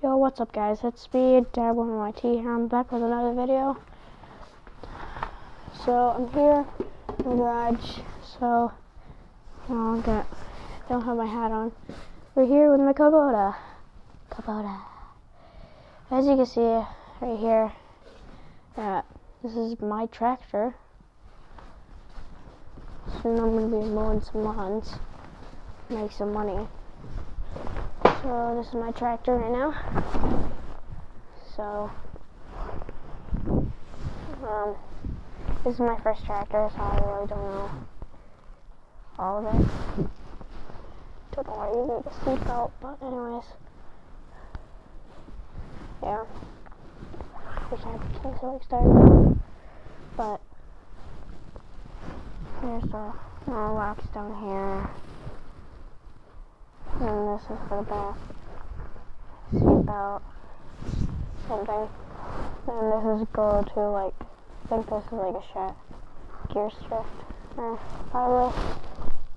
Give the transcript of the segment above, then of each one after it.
Yo, what's up guys, it's Speed, Dad1YT here. I'm back with another video. So, I'm here in the garage, so, don't have my hat on. We're here with my Kubota. As you can see, right here, this is my tractor. Soon I'm going to be mowing some lawns, make some money. So this is my tractor right now. So this is my first tractor, so I really don't know all of it. Don't know why you need a seatbelt, but anyways, yeah. Wish I had the keys so I could start it, but here's the locks down here. And this is for the back seatbelt, something. And this is go to like, I think this is like a shift, gear shift, or probably.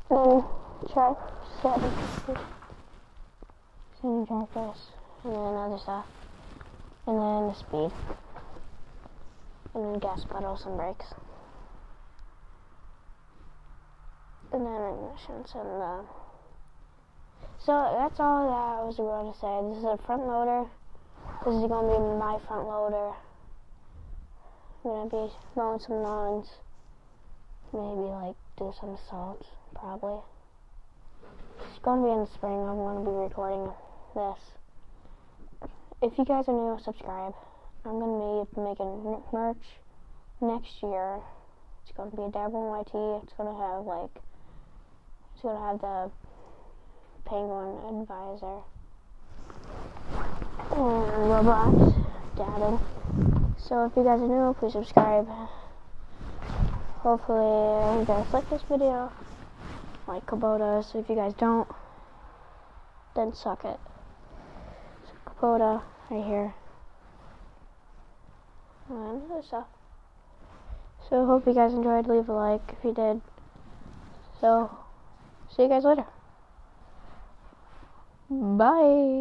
Then check, set this, and then other stuff, and then the speed, and then gas pedals and brakes, and then ignitions and the. So that's all that I was going to say. This is a front loader. This is going to be my front loader. I'm going to be mowing some lawns. Maybe like do some salt, probably. It's going to be in the spring. I'm going to be recording this. If you guys are new, subscribe. I'm going to be making merch next year. It's going to be a Dad1YT. It's going to have the Penguin Advisor and Roblox dabbing. So if you guys are new, please subscribe. Hopefully you guys like this video, like Kubota. So if you guys don't, then suck it. So Kubota right here and other stuff. So hope you guys enjoyed. Leave a like if you did. So see you guys later. Bye.